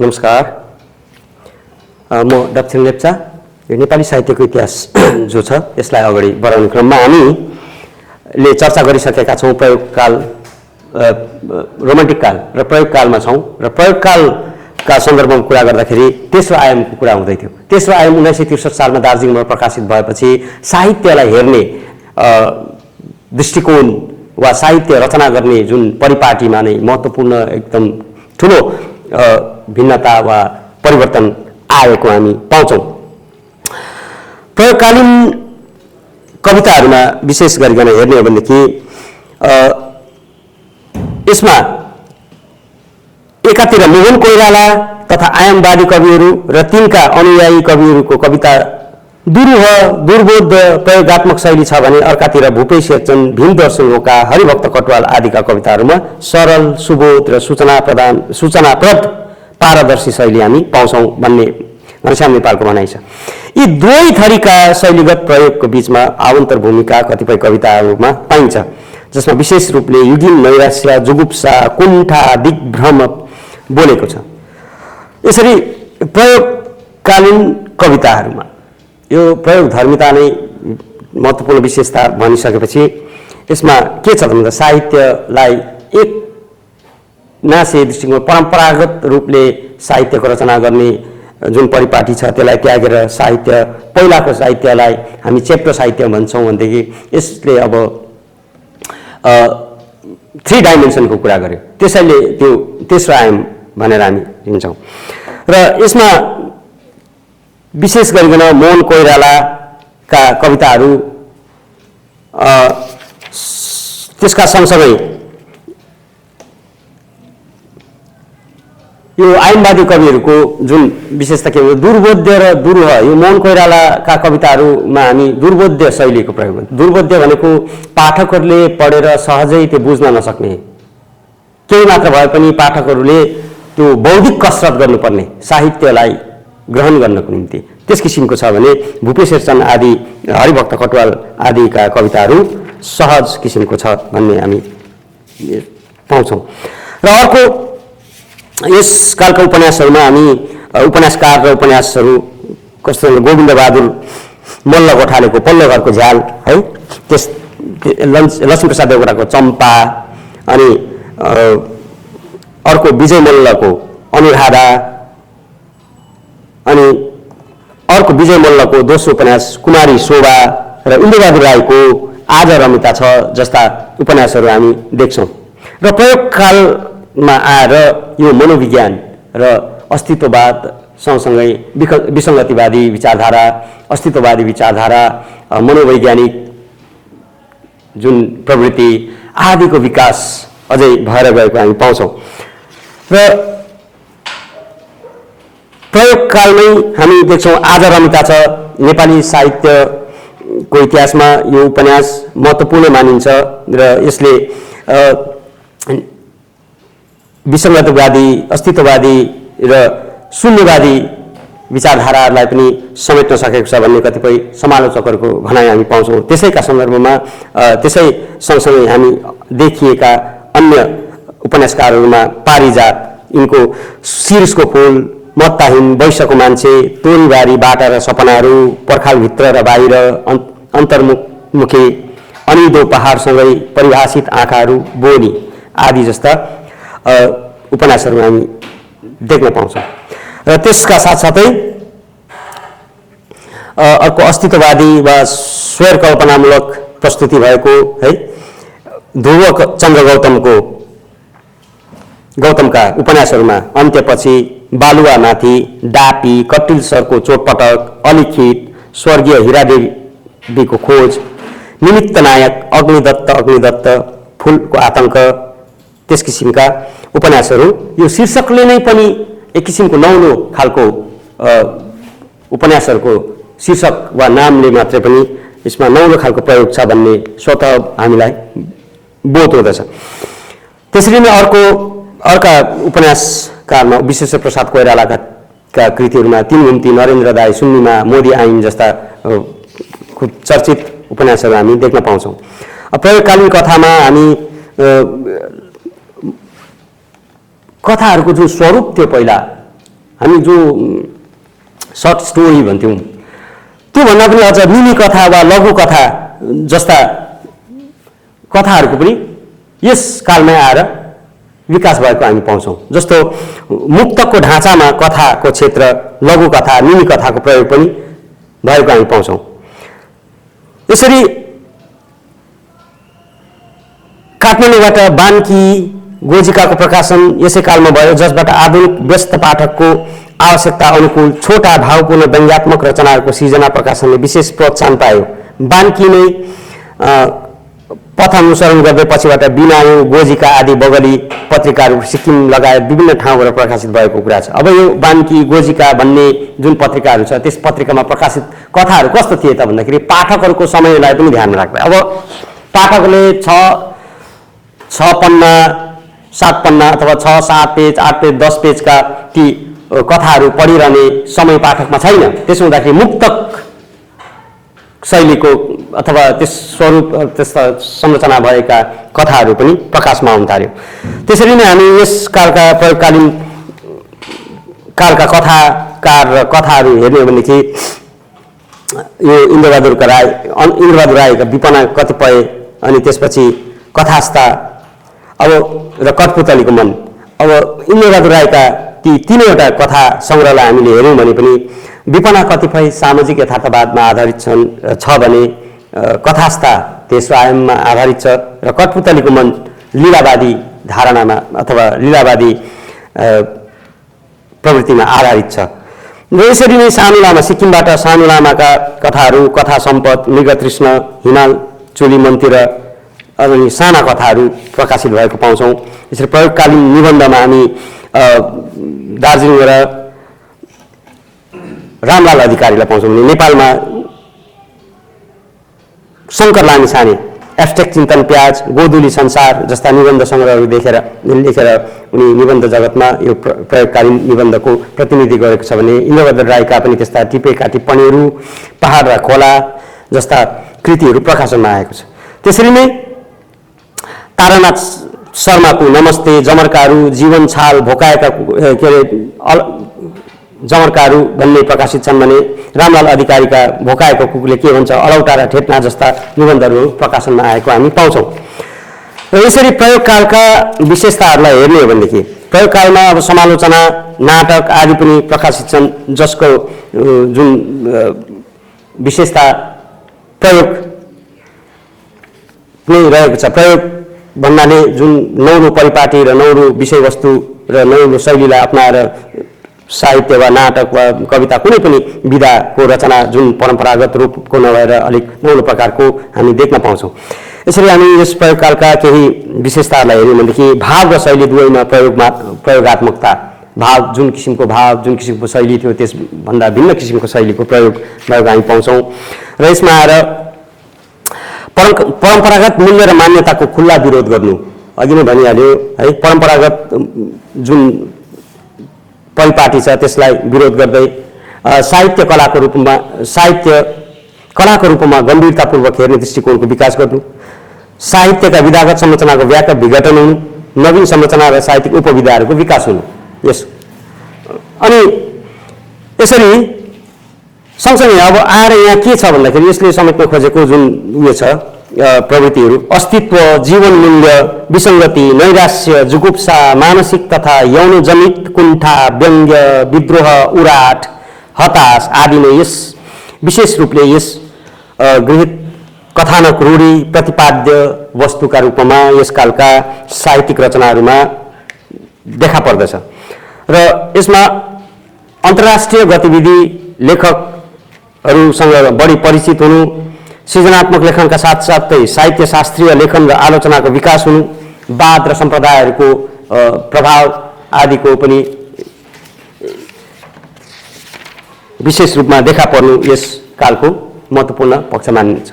नमस्कार। म डक्टर लेप्चा। यो नेपाली साहित्यको इतिहास जो छ यसलाई अगाडि बढाउने क्रममा हामीले चर्चा गरिसकेका छौँ। प्रयोगकाल, रोमान्टिक काल र प्रयोगकालमा छौँ र प्रयोगकालका सन्दर्भमा कुरा गर्दाखेरि तेस्रो आयामको कुरा हुँदै थियो। तेस्रो आयाम 1963 सालमा दार्जिलिङमा प्रकाशित भएपछि साहित्यलाई हेर्ने दृष्टिकोण वा साहित्य रचना गर्ने जुन परिपाटीमा नै महत्त्वपूर्ण एकदम ठुलो भिन्नता वा परिवर्तन आएको हामी पाउँछौँ। प्रयोगकालीन कविताहरूमा विशेष गरिकन हेर्ने हो भनेदेखि यसमा एकातिर मोहन कोइराला तथा आयामवादी कविहरू र तिनका अनुयायी कविहरूको कविता दुरूह, दुर्बोध, प्रयोगात्मक शैली छ भने अर्कातिर भूपेश शेरचन, भीमदर्शनका, हरिभक्त कटुवाल आदिका कविताहरूमा सरल, सुबोध र सूचनाप्रद पारदर्शी शैली हामी पाउँछौँ भन्ने घनश्याम नेपालको भनाइ छ। यी दुवै थरीका शैलीगत प्रयोगको बीचमा आवन्तर भूमिका कतिपय कविताहरूमा पाइन्छ, जसमा विशेष रूपले युगिन, नैराश्य, जुगुप्सा, कुण्ठा, दिग्भ्रम बोलेको छ। यसरी प्रयोगकालीन कविताहरूमा यो प्रयोग धर्मिता नै महत्त्वपूर्ण विशेषता भनिसकेपछि यसमा के छ भन्दा साहित्यलाई एक नासे दृष्टिकोण, परम्परागत रूपले साहित्यको रचना गर्ने जुन परिपाटी छ त्यसलाई त्यागेर साहित्य, पहिलाको साहित्यलाई हामी चेप्टो साहित्य भन्छौँ भनेदेखि यसले अब 3 डाइमेन्सनको कुरा गर्यो। त्यसैले त्यो तेस्रो आयाम भनेर हामी लिन्छौँ र यसमा विशेष गरिकन मोहन कोइरालाका कविताहरू त्यसका सँगसँगै यो आयामवादी कविहरूको जुन विशेषता के हो, दुर्बोध्य र दुरूह। यो मोहन कोइरालाका कविताहरूमा हामी दुर्बोध्य शैलीको प्रयोग गर्छौँ। दुर्बोध्य भनेको पाठकहरूले पढेर सहजै त्यो बुझ्न नसक्ने, केही मात्र भए पनि पाठकहरूले त्यो बौद्धिक कसरत गर्नुपर्ने साहित्यलाई ग्रहण गर्नको निम्ति त्यस किसिमको छ भने भूपेश शेरचन आदि, हरिभक्त कटुवाल आदिका कविताहरू सहज किसिमको छ भन्ने हामी पाउँछौँ। र अर्को यस कालका उपन्यासहरूमा हामी उपन्यासकार र उपन्यासहरू कस्तो गोविन्दबहादुर मल्ल गोठालेको पल्लो घरको झ्याल है, त्यस लक्ष्मीप्रसाद देवकोटाको चम्पा, अनि अर्को विजय मल्लको अनुराधा, अनि अर्को विजय मल्लको दोस्रो उपन्यास कुमारी शोभा र इन्द्रबहादुर राईको आज रमिता छ जस्ता उपन्यासहरू हामी देख्छौँ। र प्रयोगकालमा आएर यो मनोविज्ञान र अस्तित्ववाद सँगसँगै विसङ्गतिवादी विचारधारा, अस्तित्ववादी विचारधारा, मनोवैज्ञानिक जुन प्रवृत्ति आदिको विकास अझै भएर गएको हामी पाउँछौँ। र प्रयोगकालमै हामी देख्छौँ आज रमिता छ नेपाली साहित्यको इतिहासमा यो उपन्यास महत्त्वपूर्ण मानिन्छ र यसले विसङ्गतवादी, अस्तित्ववादी र शून्यवादी विचारधाराहरूलाई पनि समेट्न सकेको छ भन्ने कतिपय समालोचकहरूको भनाइ हामी पाउँछौँ। त्यसैका सन्दर्भमा त्यसै सँगसँगै हामी देखिएका अन्य उपन्यासकारहरूमा पारिजात, यिनको शीर्षको फुल, मत्ताहीन, वैश्यको मान्छे, तोरीबारी, बाटा र सपनाहरू, पर्खालभित्र र बाहिर, अन्तर्मुखी, अनिदो पहाडसँगै परिभाषित आँखाहरू, बोनी आदि जस्ता उपन्यासहरू हामी देख्न पाउँछौँ। र त्यसका साथसाथै अर्को अस्तित्ववादी वा स्वैर कल्पनामूलक प्रस्तुति भएको है ध्रुव चन्द्र गौतमका उपन्यासहरूमा अन्त्यपछि, बालुवामाथि, डापी, कट्टिल सरको चोटपटक, अलिखित, स्वर्गीय हिरादेवीको खोज, निमित्त नायक, अग्निदत्त, फुलको आतंक, त्यस किसिमका उपन्यासहरू यो शीर्षकले नै पनि एक किसिमको नौलो खालको उपन्यासहरूको शीर्षक वा नामले मात्रै पनि यसमा नौलो खालको प्रयोग छ भन्ने स्वतः हामीलाई बोध हुँदछ। त्यसरी नै अर्का उपन्यासकारमा विश्वेश्वर प्रसाद कोइरालाका कृतिहरूमा 3 घुम्ती, नरेन्द्र दाई, सुन्नीमा, मोदी आइन जस्ता खुब चर्चित उपन्यासहरू हामी देख्न पाउँछौँ। प्रयोगकालीन कथामा हामी कथाहरूको जुन स्वरूप थियो पहिला हामी जो सर्ट स्टोरी भन्थ्यौँ त्योभन्दा पनि अझ मिनी कथा वा लघु कथा जस्ता कथाहरूको पनि यस कालमै आएर विकास भएको हामी पाउँछौँ। जस्तो मुक्तकको ढाँचामा कथाको क्षेत्र लघु कथा मिनी कथाको प्रयोग पनि भएको हामी पाउँछौँ। यसरी काठमाडौँबाट बान्की गोजिकाको प्रकाशन यसै कालमा भयो, जसबाट आधुनिक व्यस्त पाठकको आवश्यकता अनुकूल छोटा भावपूर्ण व्यङ्ग्यात्मक रचनाहरूको सिर्जना प्रकाशनले विशेष प्रोत्साहन पायो। बान्की नै पथ अनुसरण गर्दै पछिबाट बिनायो गोजिका आदि बगली पत्रिकाहरू सिक्किम लगायत विभिन्न ठाउँबाट प्रकाशित भएको कुरा छ। अब यो बान्की गोजिका भन्ने जुन पत्रिकाहरू छ त्यस पत्रिकामा प्रकाशित कथाहरू कस्तो थिए त भन्दाखेरि पाठकहरूको समयलाई पनि ध्यानमा राख्दै अब पाठकले 6 पन्ना 7 पन्ना अथवा 6, 7 पेज 8 पेज 10 पेजका ती कथाहरू पढिरहने समय पाठकमा छैन। त्यसो हुँदाखेरि मुक्तक शैलीको अथवा त्यस स्वरूप त्यस्ता संरचना भएका कथाहरू पनि प्रकाशमा आउन थाल्यो। त्यसरी नै हामी यस कालका प्रयोगकालीन कालका कथाकार र कथाहरू हेर्ने हो भनेदेखि यो इन्द्रबहादुर राईका विपना कतिपय, अनि त्यसपछि कथास्था अब र कठपुतलीको मन। अब इन्द्रबहादुर राईका ती तीनवटा कथा सङ्ग्रहलाई हामीले हेऱ्यौँ भने पनि विपना कतिपय सामाजिक यथार्थवादमा आधारित छ भने कथास्था तेस्रो आयाममा आधारित छ र कठपुतलीको मन लीलावादी धारणामा अथवा लीलावादी प्रवृत्तिमा आधारित छ। र यसरी नै सानु लामा सिक्किमबाट सानु लामाका कथाहरू कथा सम्पद मृगतृष्ण हिमाल चोली मन्तिर अनि साना कथाहरू प्रकाशित भएको पाउँछौँ। यसरी प्रयोगकालीन निबन्धमा हामी दार्जिलिङबाट रामलाल अधिकारीलाई पाउँछौँ भने नेपालमा शङ्कर लामिछाने एब्स्ट्रेक्ट चिन्तन प्याज गोधुली संसार जस्ता निबन्ध सङ्ग्रहहरू लेखेर उनी निबन्ध जगतमा यो प्रयोगकालीन निबन्धको प्रतिनिधि गरेको छ भने इन्द्रबहादुर राईका पनि त्यस्ता टिपेका टिप्पणीहरू पहाड र खोला जस्ता कृतिहरू प्रकाशनमा आएको छ। त्यसरी नै तारानाथ शर्माको नमस्ते जमर्काहरू जीवन छाल भोकाएका के अरे जमर्काहरू भन्ने प्रकाशित छन् भने रामलाल अधिकारीका भोकाएको कुकुरले के भन्छ अलौटा र ठेट्ना जस्ता निबन्धहरू प्रकाशनमा आएको हामी पाउँछौँ। र यसरी प्रयोगकालका विशेषताहरूलाई हेर्ने हो भनेदेखि प्रयोगकालमा अब समालोचना नाटक आदि पनि प्रकाशित छन्, जसको जुन विशेषता प्रयोग नै रहेको छ। प्रयोग भन्नाले जुन नौलो परिपाटी र नौलो विषयवस्तु र नौलो शैलीलाई अपनाएर साहित्य वा नाटक वा कविता कुनै पनि विधाको रचना जुन परम्परागत रूपको नभएर अलिक नौलो प्रकारको हामी देख्न पाउँछौँ। यसरी हामी यस प्रयोगकालका केही विशेषताहरूलाई हेऱ्यौँ भनेदेखि भाव र शैली दुवैमा प्रयोगात्मकता, भाव जुन किसिमको शैली थियो त्यसभन्दा भिन्न किसिमको शैलीको प्रयोग भएको हामी पाउँछौँ। र यसमा आएर परम्परागत मूल्य र मान्यताको खुल्ला विरोध गर्नु, अघि नै भनिहाल्यो है, परम्परागत जुन परिपाटी छ त्यसलाई विरोध गर्दै साहित्य कलाको रूपमा गम्भीरतापूर्वक हेर्ने दृष्टिकोणको विकास गर्नु, साहित्यका विधागत संरचनाको व्यापक विघटन हुनु, नवीन संरचना र साहित्यिक उपविधाहरूको विकास हुनु। अनि यसरी सँगसँगै अब आएर यहाँ के छ भन्दाखेरि यसले समेट्न खोजेको जुन उयो छ प्रवृत्तिहरू अस्तित्व, जीवन मूल्य, विसङ्गति, नैराश्य, जुगुप्सा, मानसिक तथा यौन जनित कुण्ठा, व्यङ्ग्य, विद्रोह, उराट, हताश आदि नै यस विशेष रूपले यस गृहीत कथानक रूढी प्रतिपाद्य वस्तुका रूपमा यस कालका साहित्यिक रचनाहरूमा देखा पर्दछ। र यसमा अन्तर्राष्ट्रिय गतिविधि लेखकहरूसँग बढी परिचित हुनु, सृजनात्मक लेखनका साथसाथै साहित्य शास्त्रीय लेखन र आलोचनाको विकास हुनु, वाद र सम्प्रदायहरूको प्रभाव आदिको पनि विशेष रूपमा देखा पर्नु यस कालको महत्त्वपूर्ण पक्ष मानिन्छ।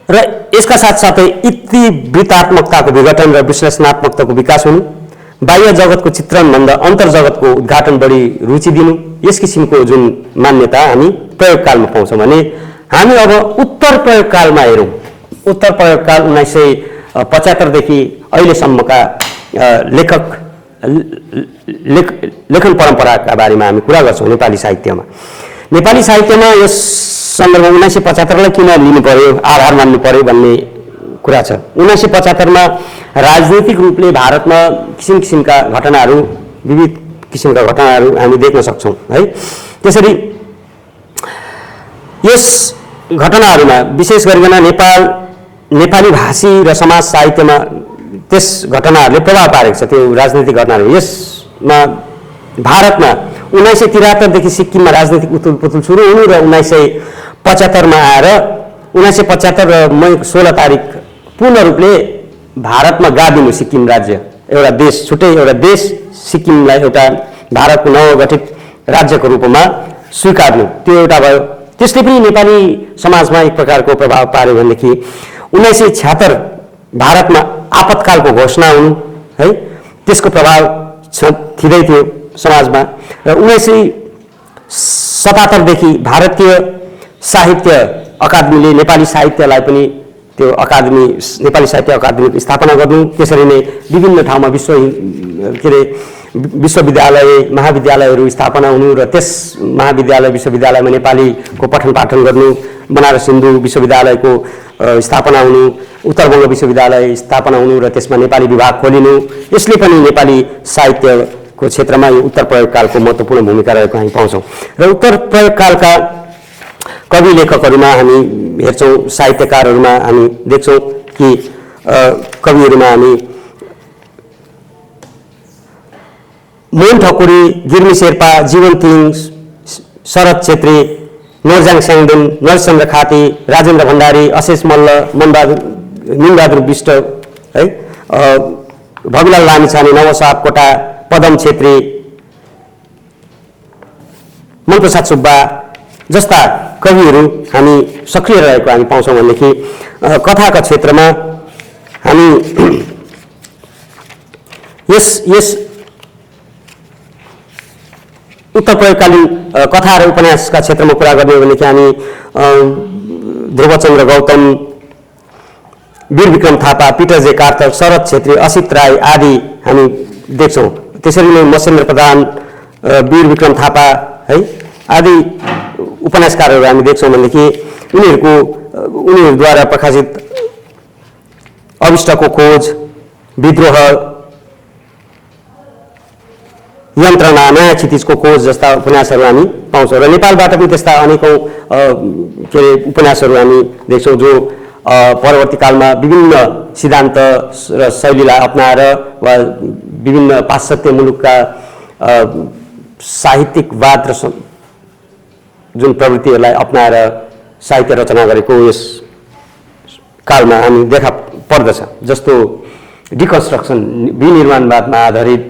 र यसका साथसाथै इतिवृत्तात्मकताको विघटन र विश्लेषणात्मकताको विकास हुनु, बाह्य जगतको चित्रणभन्दा अन्तर्जगतको उद्घाटन बढी रुचि दिनु, यस किसिमको जुन मान्यता हामी प्रयोगकालमा पाउँछौँ भने हामी अब उत्तर प्रयोगकालमा हेरौँ। उत्तर प्रयोगकाल 1975 देखि अहिलेसम्मका लेखक लेखन परम्पराका बारेमा हामी कुरा गर्छौँ नेपाली साहित्यमा। नेपाली साहित्यमा यस सन्दर्भमा 1975लाई किन लिनु पर्यो, आधार मान्नु पर्यो भन्ने कुरा छ। 1975मा राजनीतिक रूपले भारतमा किसिम किसिमका घटनाहरू, विविध किसिमका घटनाहरू हामी देख्न सक्छौँ है। त्यसरी यस घटनाहरूमा विशेष गरिकन नेपाली भाषी र समाज साहित्यमा त्यस घटनाहरूले प्रभाव पारेको छ। त्यो राजनीतिक घटनाहरू यसमा भारतमा 1973 देखि सिक्किममा राजनीतिक उथलपुथल सुरु हुनु र 1975 मा आएर 1975 र मई 16 तारिक पूर्ण रूपले भारतमा गाभिनु सिक्किम राज्य, एउटा देश, छुट्टै एउटा देश सिक्किमलाई एउटा भारतको नवगठित राज्यको रूपमा स्वीकार्नु, त्यो एउटा भयो। त्यसले पनि नेपाली समाजमा एक प्रकारको प्रभाव पार्यो भनेदेखि 1976 भारतमा आपतकालको घोषणा हुनु है, त्यसको प्रभाव थिँदै थियो समाजमा। र 1977 देखि भारतीय साहित्य अकादमीले नेपाली साहित्यलाई पनि त्यो अकादमी, नेपाली साहित्य अकादमीको स्थापना गर्नु, त्यसरी नै विभिन्न ठाउँमा विश्वविद्यालय महाविद्यालयहरू स्थापना हुनु र त्यस महाविद्यालय विश्वविद्यालयमा नेपालीको पठन पाठन गर्नु, बनारस हिन्दू विश्वविद्यालयको स्थापना हुनु, उत्तर बङ्ग विश्वविद्यालय स्थापना हुनु र त्यसमा नेपाली विभाग खोलिनु, यसले पनि नेपाली साहित्यको क्षेत्रमा यो उत्तर प्रयोगकालको महत्त्वपूर्ण भूमिका रहेको हामी पाउँछौँ। र उत्तर प्रयोगकालका कवि लेखकहरूमा हामी हेर्छौँ, साहित्यकारहरूमा हामी देख्छौँ कि कविहरूमा हामी मोहन ठकुरी, गिर्मी शेर्पा, जीवन थिङ, शरद छेत्री, नोरजाङ स्याङदेन, नरचन्द्र खाती, राजेन्द्र भण्डारी, अशेष मल्ल, मिनबहादुर विष्ट है, भविलाल लामिछाने, नवसाप कोटा, पदम छेत्री, मनप्रसाद सुब्बा जस्ता कविहरू हामी सक्रिय रहेको हामी पाउँछौँ। भनेदेखि कथाका क्षेत्रमा हामी यस उत्तर प्रयोगकालीन कथा र उपन्यासका क्षेत्रमा कुरा गर्ने हो भनेदेखि हामी ध्रुवचन्द्र गौतम, वीर विक्रम थापा, पिटर जे कार्तर, शरद छेत्री, असित राई आदि हामी देख्छौँ। त्यसरी नै मसेन्द्र प्रधान, वीर विक्रम थापा है आदि उपन्यासकारहरू हामी देख्छौँ भनेदेखि उनीहरूद्वारा प्रकाशित अविष्टको खोज, विद्रोह, यन्त्रणा, नयाँ क्षितिजको खोज जस्ता उपन्यासहरू हामी पाउँछौँ। र नेपालबाट पनि त्यस्ता अनेकौँ के अरे उपन्यासहरू हामी देख्छौँ जो परवर्ती कालमा विभिन्न सिद्धान्त र शैलीलाई अपनाएर वा विभिन्न पाश्चात्य मुलुकका साहित्यिकवाद र जुन प्रवृत्तिहरूलाई अपनाएर साहित्य रचना गरेको यस कालमा हामी देखा पर्दछ। जस्तो डिकन्स्ट्रक्सन, विनिर्माणवादमा आधारित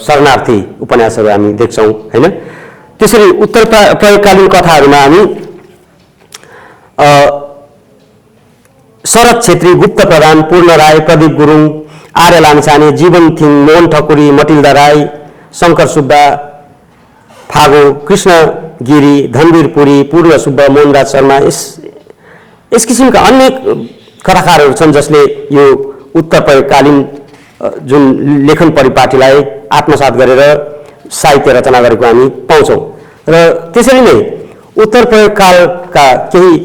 शरणार्थी उपन्यासहरू हामी देख्छौँ हैन। त्यसरी उत्तर प्रयोगकालीन कथाहरूमा हामी शरद छेत्री, गुप्त प्रधान, पूर्ण राय, प्रदीप गुरुङ, आर्य लामिछाने, जीवन थिङ, मोहन ठकुरी, मटिल्दा राई, शङ्कर सुब्बा, फागो, कृष्ण गिरी, धनवीर पुरी, पूर्ण सुब्बा, मोहनराज शर्मा, यस किसिमका अन्य कथाकारहरू छन् जसले यो उत्तर प्रयोगकालीन जुन लेखन परिपाटीलाई आत्मसात गरेर साहित्य रचना गरेको हामी पाउँछौँ। र त्यसरी नै उत्तर प्रयोगकालका केही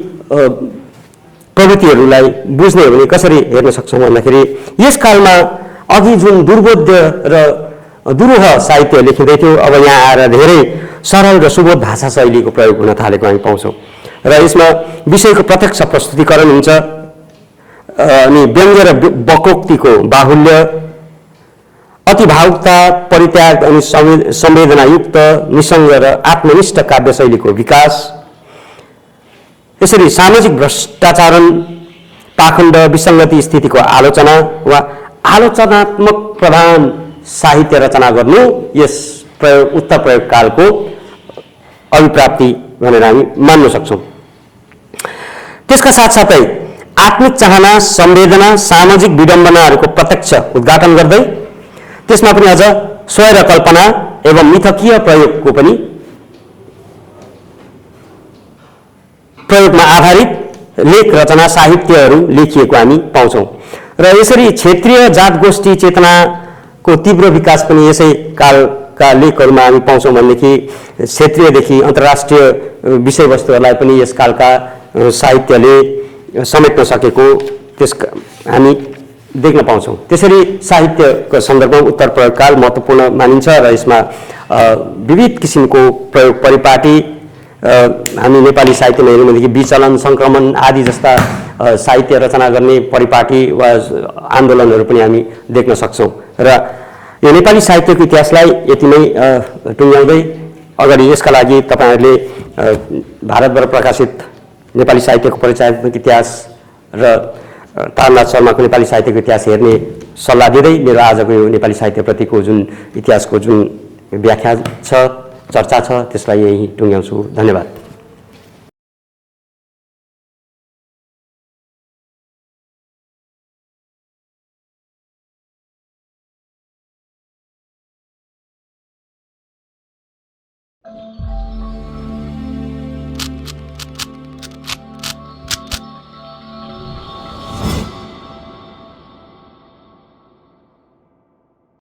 प्रवृत्तिहरूलाई बुझ्ने हो भने कसरी हेर्न सक्छौँ भन्दाखेरि यस कालमा अघि जुन दुर्बोध्य र दुरूह साहित्य लेखिँदै थियो, अब यहाँ आएर धेरै सरल र सुबोध भाषा शैलीको प्रयोग हुन थालेको हामी पाउँछौँ। र यसमा विषयको प्रत्यक्ष प्रस्तुतिकरण हुन्छ अनि व्यङ्ग्य र वक्रोक्तिको बाहुल्य, अति भावुकता, परित्याग अनि संवेदनायुक्त, निसङ्ग र आत्मनिष्ठ काव्य शैलीको विकास, यसरी सामाजिक भ्रष्टाचारण, पाखण्ड, विसङ्गति स्थितिको आलोचना वा आलोचनात्मक प्रधान साहित्य रचना गर्नु यस उत्तर प्रयोगकालको अभिप्राप्ति भनेर हामी मान्न सक्छौँ। त्यसका साथसाथै आत्मिक चाहना, संवेदना, सामाजिक विडम्बनाहरूको प्रत्यक्ष उद्घाटन गर्दै त्यसमा पनि अझ स्वय र कल्पना एवं मिथकीय प्रयोगको पनि प्रयोगमा आधारित लेख रचना साहित्यहरू लेखिएको हामी पाउँछौँ। र यसरी क्षेत्रीय जातगोष्ठी चेतनाको को तीव्र विकास पनि यसै कालका लेखहरूमा हामी पाउँछौँ भनेदेखि क्षेत्रीयदेखि अन्तर्राष्ट्रिय विषयवस्तुहरूलाई पनि यस कालका साहित्यले समेट्न सकेको हामी देख्न पाउँछौँ। त्यसरी साहित्यको सन्दर्भमा उत्तर प्रयोगकाल महत्त्वपूर्ण मानिन्छ र यसमा विविध किसिमको प्रयोग परिपाटी हामी नेपाली साहित्यमा हेऱ्यौँ भनेदेखि विचलन सङ्क्रमण आदि जस्ता साहित्य रचना गर्ने परिपाटी वा आन्दोलनहरू पनि हामी देख्न सक्छौँ र यो नेपाली साहित्यको इतिहासलाई यति नै टुङ्ग्याउँदै अगाडि यसका लागि तपाईँहरूले भारतबाट प्रकाशित नेपाली साहित्यको परिचयात्मक इतिहास र तारनाथ शर्माको नेपाली साहित्यको इतिहास हेर्ने सल्लाह दिँदै मेरो आजको यो नेपाली साहित्यप्रतिको जुन इतिहासको जुन व्याख्या छ चर्चा छ त्यसलाई यही टुङ्ग्याउँछु। धन्यवाद।